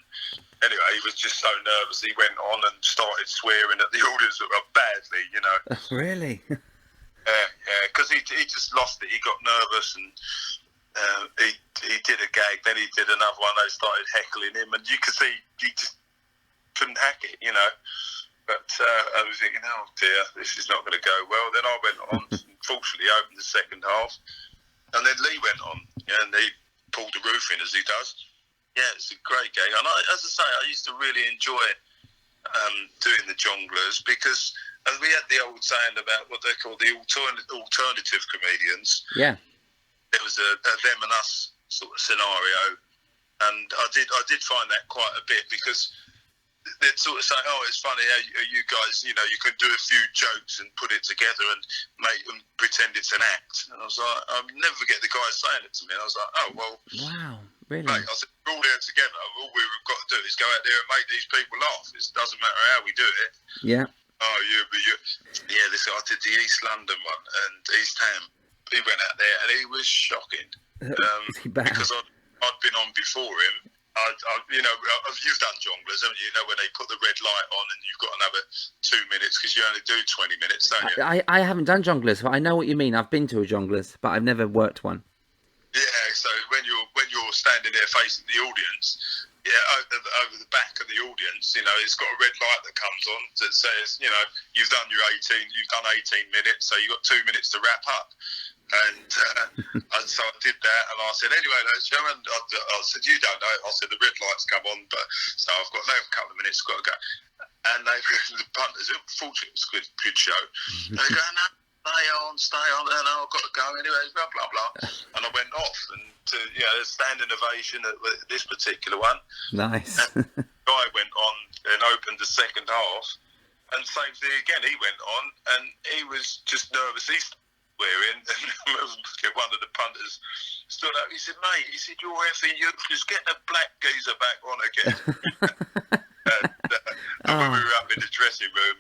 anyway, he was just so nervous. He went on and started swearing at the audience badly, you know. Really? Yeah, because he just lost it. He got nervous, and he did a gag, then he did another one. They started heckling him, and you could see he just couldn't hack it, you know. But I was thinking, oh dear, this is not going to go well. Then I went on, fortunately opened the second half, and then Lee went on, and he pulled the roof in as he does. Yeah, it's a great gag. And as I say, I used to really enjoy doing the Jongleurs because we had the old saying about what they call the alternative comedians. Yeah. There was a them and us sort of scenario, and I did find that quite a bit because they'd sort of say, oh, it's funny how you guys, you know, you can do a few jokes and put it together and make them pretend it's an act. And I was like, I'd never get the guys saying it to me. And I was like, oh, well. Wow, really? Mate, I said, we're all there together. All we've got to do is go out there and make these people laugh. It doesn't matter how we do it. Yeah. Oh, yeah, this guy did the East London one and East Ham. He went out there and he was shocking. Because I'd been on before him. You know, you've done Jongleurs, haven't you? You know, when they put the red light on and you've got another 2 minutes because you only do 20 minutes, don't you? I haven't done Jongleurs, but I know what you mean. I've been to a Jongleurs, but I've never worked one. Yeah, so when you're standing there facing the audience, over the back of the audience, you know, it's got a red light that comes on that says, you know, you've done 18 minutes, so you've got 2 minutes to wrap up. And so I did that, and I said, anyway, ladies and gentlemen, I said, you don't know. I said, the red light's come on, but so I've got a couple of minutes, got to go. And the punters, fortunately, it was a good show. And they go, no, stay on, and I've got to go anyway, blah, blah, blah. And I went off, and a standing ovation at this particular one. Nice. And the guy went on and opened the second half, and same thing again, he went on, and he was just nervous. He's wearing, and one of the punters stood up. He said, "Mate," he said, "you're effing useless. Get the black geezer back on again." and when we were up in the dressing room,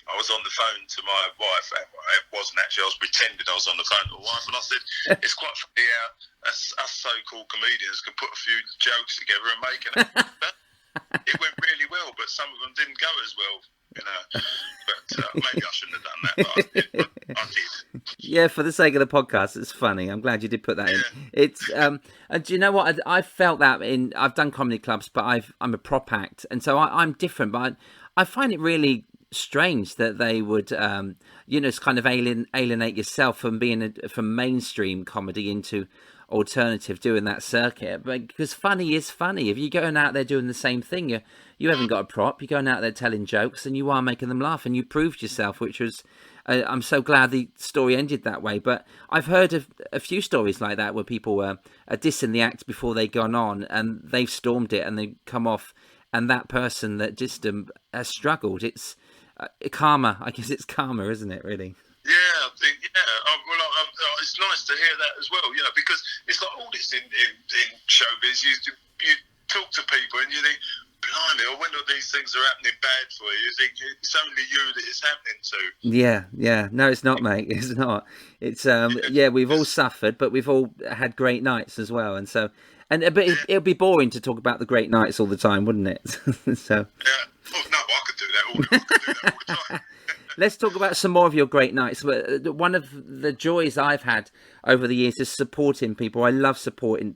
I was on the phone to my wife. It wasn't actually. I was pretending I was on the phone to my wife, and I said, "It's quite funny how us so-called comedians can put a few jokes together and make it." It went really well, but some of them didn't go as well. But maybe I shouldn't have done that, but I did. Yeah, for the sake of the podcast, it's funny. I'm glad you did put that in. It's and do you know what? I felt that I've done comedy clubs, but I'm a prop act, and so I'm different. But I find it really strange that they would, kind of alienate yourself from being from mainstream comedy into alternative, doing that circuit. But because funny is funny. If you're going out there doing the same thing, you haven't got a prop. You're going out there telling jokes, and you are making them laugh, and you proved yourself, which was. I'm so glad the story ended that way. But I've heard of a few stories like that where people are dissing the act before they've gone on, and they've stormed it, and they come off, and that person that dissed them has struggled. It's karma. I guess it's karma, isn't it? Really. Yeah, I think, it's nice to hear that as well, because it's like all this in showbiz. You talk to people and you think, blimey, when all these things are happening bad for you think it's only you that it's happening to. Yeah. No, it's not, mate. It's not. It's we've all suffered, but we've all had great nights as well. And so, but it'll be boring to talk about the great nights all the time, wouldn't it? So. Yeah. Oh, no, I could do that all the time. Let's talk about some more of your great nights. One of the joys I've had over the years is supporting people. I love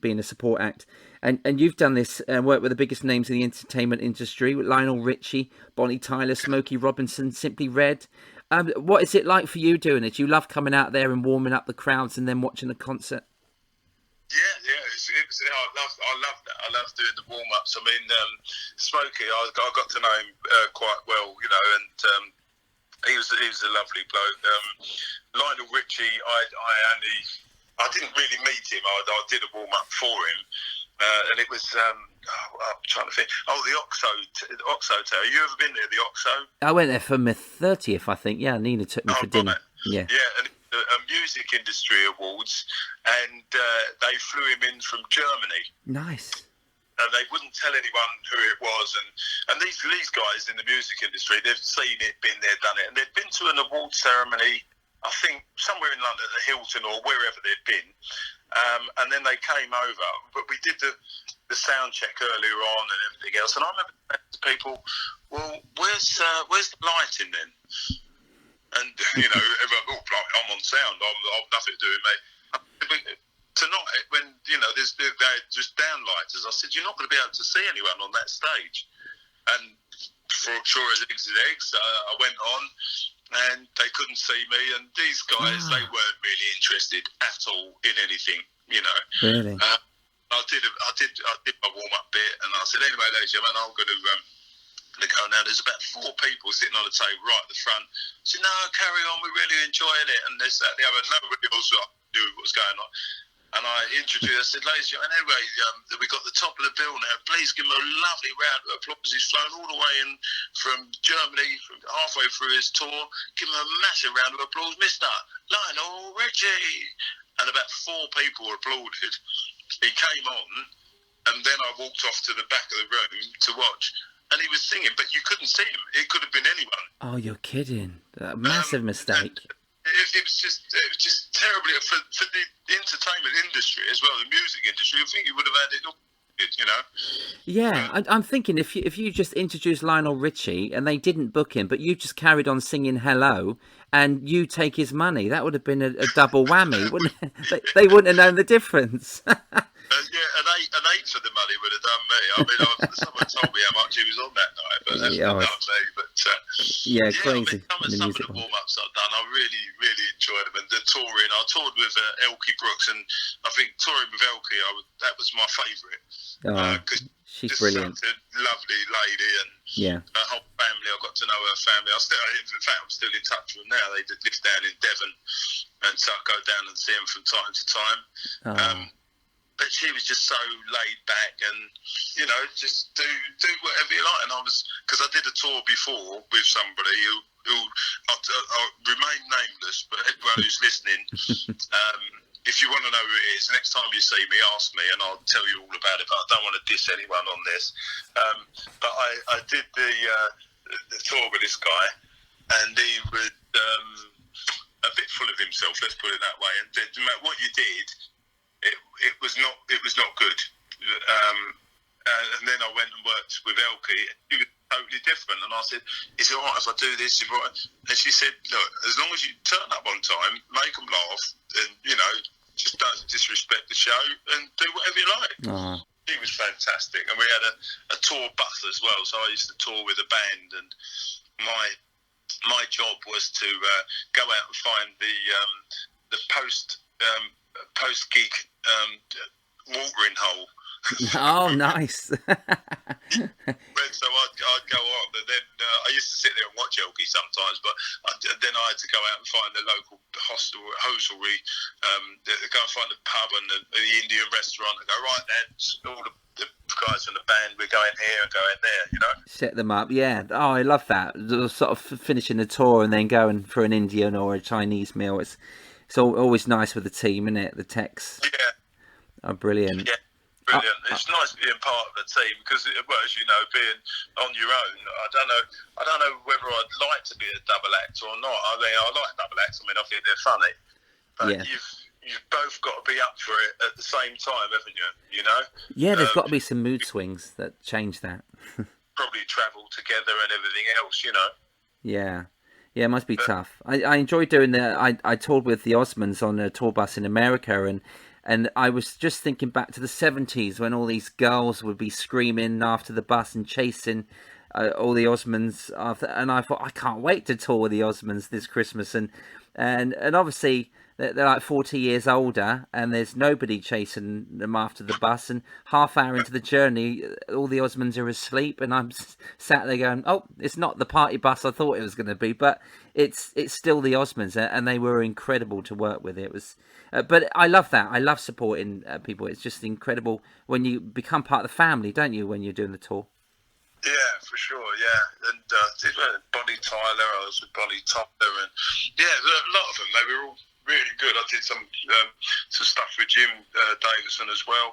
being a support act. And you've done this and worked with the biggest names in the entertainment industry, with Lionel Richie, Bonnie Tyler, Smokey Robinson, Simply Red. What is it like for you doing it? Do you love coming out there and warming up the crowds and then watching the concert? Yeah, I love that. I love doing the warm-ups. I mean, Smokey, I got to know him quite well, and he was a lovely bloke. Lionel Richie, I didn't really meet him. I did a warm-up for him. And it was, I'm trying to think. Oh, the Oxo Tower. You ever been there, the Oxo? I went there for my 30th, I think. Yeah, Nina took me for dinner. Right. Yeah, and a music industry awards, and they flew him in from Germany. Nice. They wouldn't tell anyone who it was, and these guys in the music industry, they've seen it, been there, done it, and they'd been to an award ceremony, I think somewhere in London, at the Hilton or wherever they'd been. And then they came over, but we did the sound check earlier on and everything else. And I remember saying to people, "Well, where's the lighting then?" And everyone, I'm on sound. I've nothing to do with me. But tonight, when they're just downlighters, I said, "You're not going to be able to see anyone on that stage." And for sure as eggs, I went on. And they couldn't see me, and these guys, they weren't really interested at all in anything, Really? I did my warm-up bit, and I said, anyway, ladies and gentlemen, I'm going to go now. There's about 4 people sitting on the table right at the front. I said, no, carry on, we're really enjoying it, and this, that, and the other. Nobody else knew what was going on. And I introduced, I said, ladies and gentlemen, anyway, we got the top of the bill now. Please give him a lovely round of applause. He's flown all the way in from Germany, from halfway through his tour. Give him a massive round of applause, Mr. Lionel Richie. And about 4 people applauded. He came on, and then I walked off to the back of the room to watch. And he was singing, but you couldn't see him. It could have been anyone. Oh, you're kidding. A massive mistake. It was just terribly for the entertainment industry as well, the music industry. I think you would have had it all, Yeah, I'm thinking if you just introduced Lionel Richie and they didn't book him, but you just carried on singing Hello and you take his money, that would have been a double whammy, wouldn't it? They wouldn't have known the difference. An eight for the money would have done me. I mean, someone told me how much he was on that night, but that's not me. But crazy. I mean, some of the warm-ups I've done, I really, really enjoyed them. And the touring. I toured with Elkie Brooks, and I think touring with Elkie, that was my favourite. Oh, she's just brilliant. such a lovely lady, and Yeah. her whole family. I got to know her family. In fact, I'm still in touch with them now. They live down in Devon, and so I go down and see them from time to time. Oh. But she was just so laid back, and just do whatever you like. And because I did a tour before with somebody who I'll remain nameless, but everyone who's listening, if you want to know who it is, next time you see me, ask me, and I'll tell you all about it. But I don't want to diss anyone on this. But I did the tour with this guy, and he was a bit full of himself. Let's put it that way. And no matter what you did, it was not good. And then I went and worked with Elkie. He was totally different. And I said, "Is it all right if I do this?" And she said, "Look, as long as you turn up on time, make them laugh, and just don't disrespect the show, and do whatever you like." Oh. He was fantastic, and we had a tour bus as well. So I used to tour with a band, and my job was to go out and find the post gig watering hole. Oh, nice. So I'd go on, and then I used to sit there and watch Elkie sometimes, but then I had to go out and find the local hostelry, go and find the pub and the Indian restaurant, and go, right, lads, all the guys in the band, we're going here and going there, Set them up, yeah. Oh, I love that. Sort of finishing the tour and then going for an Indian or a Chinese meal. It's always nice with the team, isn't it? The techs. Yeah. Oh, brilliant. Yeah. Brilliant. It's nice being part of the team because, well, as you know, being on your own, I don't know whether I'd like to be a double act or not. I mean, I like double acts. I mean, I think they're funny, but Yeah. you've both got to be up for it at the same time, haven't you? Yeah, there's got to be some mood swings that change that. Probably travel together and everything else, Yeah. Yeah, it must be tough. I enjoy doing I toured with the Osmonds on a tour bus in America, and I was just thinking back to the 70s when all these girls would be screaming after the bus and chasing all the Osmonds after, and I thought, I can't wait to tour with the Osmonds this Christmas, and obviously they're like 40 years older, and there's nobody chasing them after the bus, and half hour into the journey, all the Osmonds are asleep, and I'm sat there going, oh, it's not the party bus I thought it was going to be, but it's still the Osmonds, and they were incredible to work with. It was, but I love that. I love supporting people. It's just incredible when you become part of the family, don't you, when you're doing the tour? Yeah, for sure, yeah. And Bonnie Tyler, I was with Bonnie Tyler, and yeah, a lot of them, they were all really good. I did some stuff with Jim Davison as well,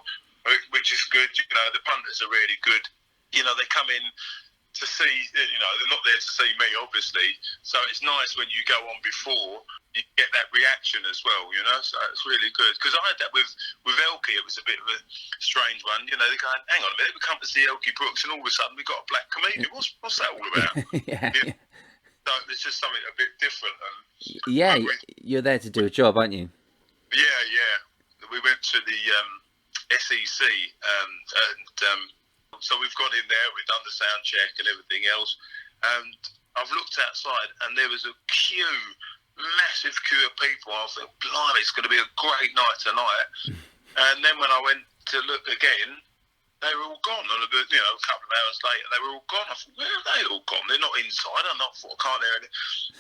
which is good. The punters are really good. They come in to see, they're not there to see me, obviously. So it's nice when you go on before, you get that reaction as well, So it's really good. Because I had that with Elkie. It was a bit of a strange one. They're going, hang on a minute, we come to see Elkie Brooks, and all of a sudden we got a black comedian. What's that all about? Yeah. So it's just something a bit different. Yeah, you're there to do a job, aren't you? Yeah. We went to the SEC, and so we've got in there, we've done the sound check and everything else, and I've looked outside, and there was a massive queue of people. I thought, blimey, it's going to be a great night tonight. And then when I went to look again, they were all gone. And a couple of hours later, they were all gone. I thought, where are they all gone? They're not inside. I can't hear it.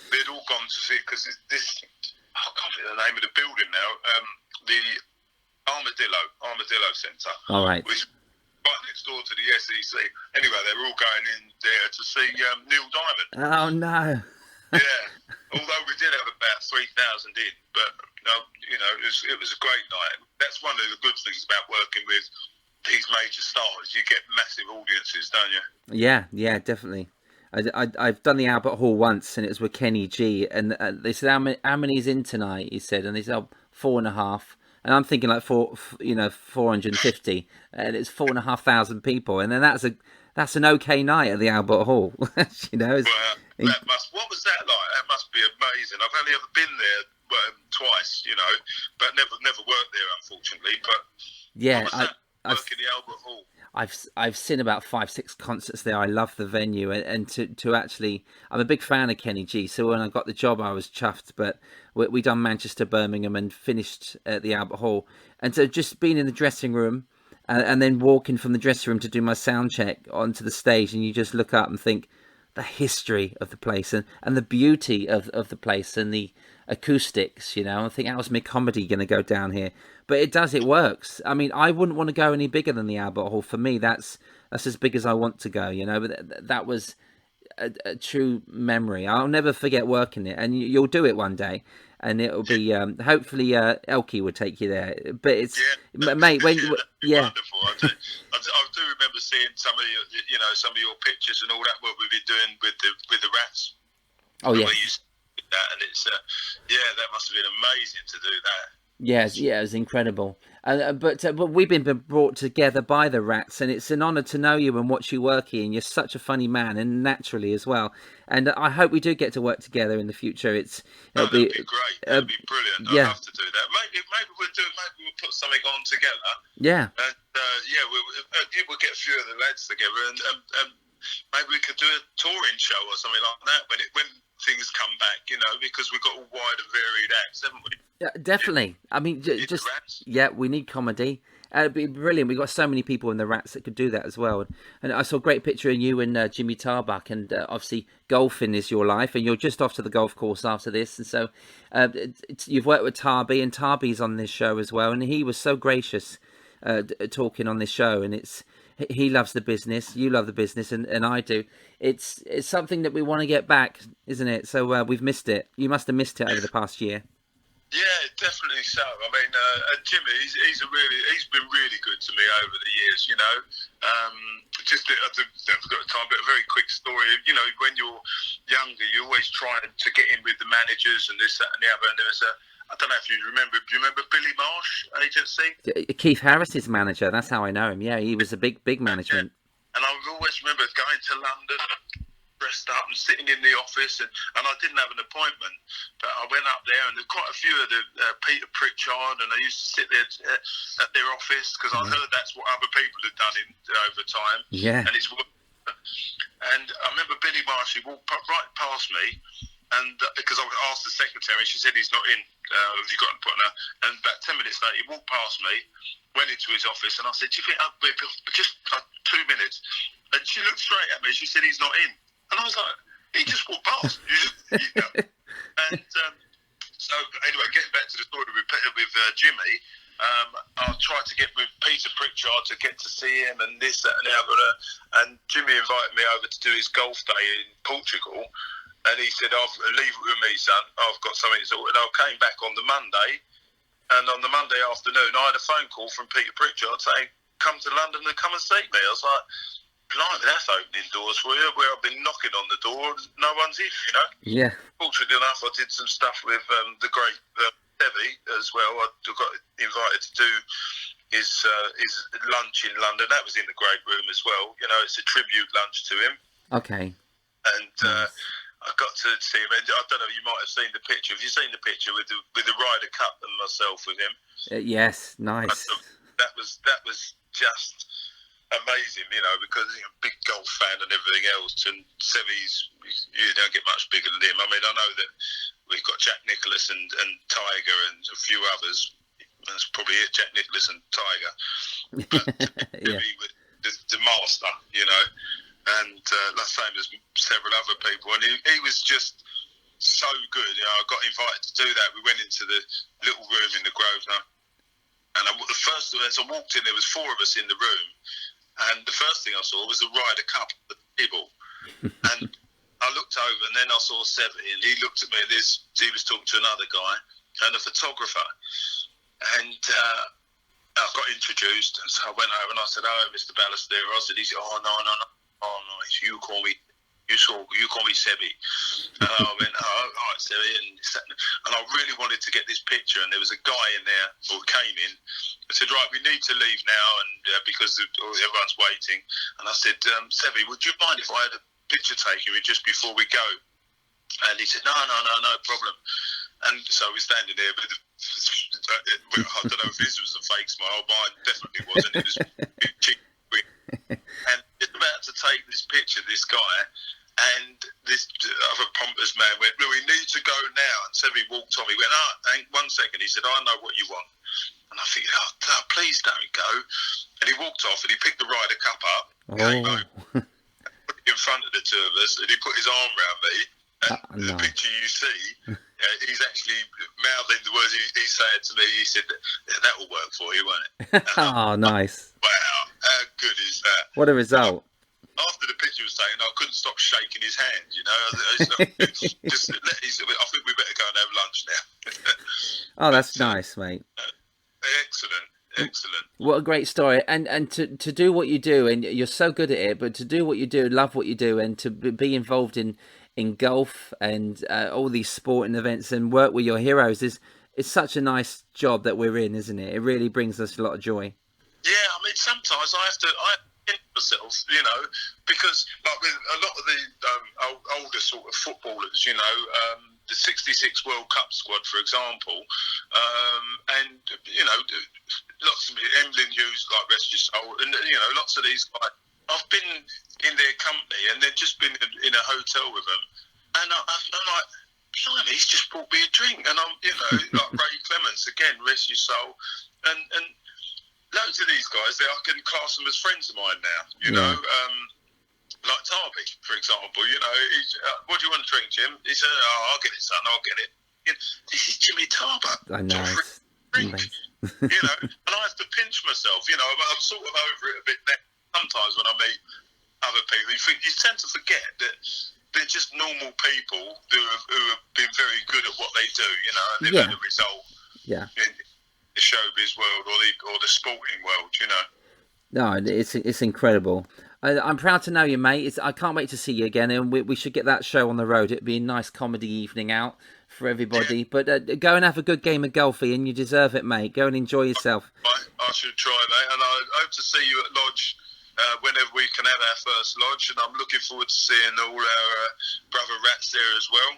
They'd all gone to see, because this, I can't think of the name of the building now, the Armadillo Centre. All right. Which right next door to the SEC. Anyway, they were all going in there to see Neil Diamond. Oh, no. Yeah. Although we did have about 3,000 in, but it was a great night. That's one of the good things about working with these major stars. You get massive audiences, don't you? Yeah, definitely. I've done the Albert Hall once, and it was with Kenny G, and they said, how many's in tonight? He said, and they said, 4.5. And I'm thinking like 450, and it's 4,500 people, and then that's an okay night at the Albert Hall. Well, what was that like? That must be amazing. I've only ever been there twice, but never worked there, unfortunately. But yeah, work in the Albert Hall. I've seen about 5-6 concerts there. I love the venue, and to actually, I'm a big fan of Kenny G. So when I got the job, I was chuffed. But we done Manchester, Birmingham, and finished at the Albert Hall. And so just being in the dressing room, and then walking from the dressing room to do my sound check onto the stage, and you just look up and think the history of the place and the beauty of the place and the acoustics. I think how's my comedy going to go down here? But it works. I mean, I wouldn't want to go any bigger than the Albert Hall. For me, that's as big as I want to go, But that was a true memory. I'll never forget working it, and you'll do it one day, and it'll be hopefully Elkie will take you there. But it's mate, when wonderful. I do remember seeing some of your pictures and all that what we've been doing with the Rats. Oh yeah. And it's that must have been amazing to do that. Yes, it was incredible. But we've been brought together by the Rats, and it's an honour to know you and watch you working. And you're such a funny man, and naturally as well. And I hope we do get to work together in the future. That'd be great. That'd be brilliant. Yeah. I'd love to do that. Maybe we'll put something on together. Yeah. And we'll get a few of the lads together, and maybe we could do a touring show or something like that when things come back, because we've got a wide and varied acts, haven't we? Yeah, definitely. I mean, we need comedy. It'd be brilliant. We've got so many people in the Rats that could do that as well. And I saw a great picture of you and Jimmy Tarbuck, and obviously golfing is your life, and you're just off to the golf course after this. And so you've worked with Tarby, and Tarby's on this show as well, and he was so gracious talking on this show, and he loves the business, you love the business, and I do. It's something that we want to get back, isn't it? So we've missed it. You must have missed it over the past year. Yeah, definitely so. I mean, and Jimmy, he's been really good to me over the years. I haven't got time, but a very quick story. When you're younger, you always try to get in with the managers and this, that, and the other. And there's I don't know if you remember. Do you remember Billy Marsh agency? Keith Harris's manager. That's how I know him. Yeah, he was a big management. Yeah. And I always remember going to London, dressed up and sitting in the office, and I didn't have an appointment, but I went up there, and there's quite a few of the Peter Pritchard, and I used to sit there at their office because I heard that's what other people had done over time. Yeah. And and I remember Billy Marsh, he walked right past me. And because I asked the secretary, she said he's not in. Have you got an appointment? And about 10 minutes later, he walked past me, went into his office, and I said, "Do you think I'll be just 2 minutes?" And she looked straight at me. She said, "He's not in." And I was like, "He just walked past." And so anyway, getting back to the story with Jimmy, I tried to get with Peter Pritchard to get to see him, and this, that, and the other. And Jimmy invited me over to do his golf day in Portugal. And he said, "Leave it with me, son. I've got something to sort." And I came back on the Monday, and on the Monday afternoon, I had a phone call from Peter Pritchard saying, "Come to London and come and see me." I was like, "Blimey, that's opening doors for you." Where I've been knocking on the door, no one's in, Yeah. Fortunately enough, I did some stuff with the great Debbie as well. I got invited to do his lunch in London. That was in the Great Room as well. It's a tribute lunch to him. Okay. And I got to see him, and I don't know. You might have seen the picture. Have you seen the picture with the Ryder Cup and myself with him? Yes, nice. That was just amazing, because he's a big golf fan and everything else. And Sevy's, you don't get much bigger than him. I mean, I know that we've got Jack Nicklaus and Tiger and a few others. That's probably it, Jack Nicklaus and Tiger. But Yeah. the master, and the same as several other people, and he was just so good. I got invited to do that. We went into the little room in the Grosvenor, and as I walked in, there was 4 of us in the room, and the first thing I saw was the Ryder Cup at the table, and I looked over, and then I saw Sevy, and he looked at me. He was talking to another guy and a photographer, and I got introduced, and so I went over and I said, "Oh, Mr. Ballester." I said, he said, "Oh, no. Oh, nice. You call me Sevy." And I went, "Oh, all right, Sevy." And I really wanted to get this picture. And there was a guy in there who came in and said, "Right, we need to leave now, and because everyone's waiting." And I said, "Sevy, would you mind if I had a picture taken just before we go?" And he said, "No problem." And so we're standing there with I don't know if his was a fake smile, but mine definitely wasn't. It was big cheek grin. And just about to take this picture, this guy, and this other pompous man went, "Well, we need to go now." And so he walked off. He went, hang 1 second. He said, "I know what you want." And I think, "Oh, please don't go." And he walked off and he picked the Ryder Cup up, came home, put it in front of the two of us, and he put his arm around me. And the picture you see, he's actually mouthing the words he said to me. He said, "That will work for you, won't it?" Oh, nice. Wow, how good is that? What a result. After the picture was taken, I couldn't stop shaking his hand, you know. I think we better go and have lunch now. Oh, that's nice, mate. Excellent. What a great story. And to do what you do, and you're so good at it, but to do what you do, love what you do, and to be involved in golf and all these sporting events and work with your heroes is such a nice job that we're in, isn't it? It really brings us a lot of joy. Yeah, I mean, sometimes I have to pinch myself, you know, because like with a lot of the older sort of footballers, you know, the 66 World Cup squad, for example, and, you know, lots of Emlyn Hughes, like rest your soul, and, you know, lots of these guys. I've been in their company and they've just been in a hotel with them, and I'm like, blimey, he's just brought me a drink, and I'm, you know, like Ray Clements again, rest your soul, and loads of these guys, I can class them as friends of mine now, you know, like Tarby, for example, you know, what do you want to drink, Jim? He said, "Oh, I'll get it, son, I'll get it." You know, this is Jimmy Tarber. I know. Drink, you know, and I have to pinch myself, you know, I'm sort of over it a bit now. Sometimes when I meet other people, you tend to forget that they're just normal people who have been very good at what they do, you know, and they've had a result in the showbiz world or the sporting world, you know. No, it's incredible. I'm proud to know you, mate. I can't wait to see you again, and we should get that show on the road. It'd be a nice comedy evening out for everybody. Yeah. But go and have a good game of golf, Ian. You deserve it, mate. Go and enjoy yourself. I should try, mate, and I hope to see you at Lodge whenever we can have our first Lodge, and I'm looking forward to seeing all our brother rats there as well.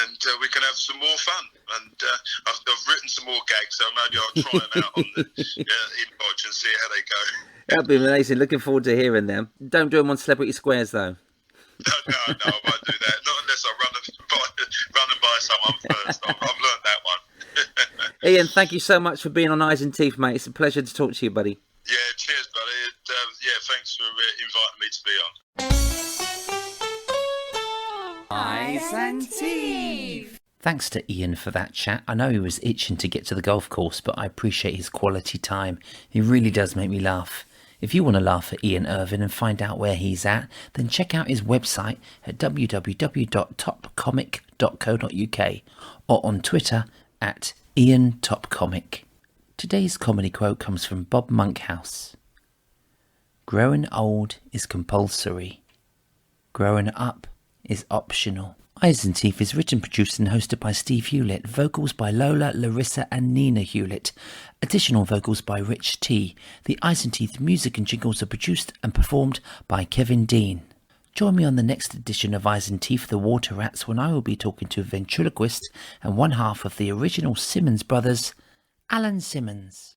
And we can have some more fun. And I've written some more gags, so maybe I'll try them out on the in Lodge and see how they go. That'd be amazing. Looking forward to hearing them. Don't do them on Celebrity Squares, though. No, I won't do that. Not unless I run and buy someone first. I've learned that one. Ian, thank you so much for being on Eyes and Teeth, mate. It's a pleasure to talk to you, buddy. Yeah, cheers, buddy. Thanks for inviting me to be on. Eyes and Teeth. Thanks to Ian for that chat. I know he was itching to get to the golf course, but I appreciate his quality time. He really does make me laugh. If you want to laugh at Ian Irving and find out where he's at, then check out his website at www.topcomic.co.uk or on Twitter at IanTopComic. Today's comedy quote comes from Bob Monkhouse. Growing old is compulsory. Growing up is optional. Eyes and Teeth is written, produced and hosted by Steve Hewlett. Vocals by Lola, Larissa and Nina Hewlett. Additional vocals by Rich T. The Eyes and Teeth music and jingles are produced and performed by Kevin Dean. Join me on the next edition of Eyes and Teeth, The Water Rats, when I will be talking to ventriloquist and one half of the original Simmons brothers, Alan Simmons.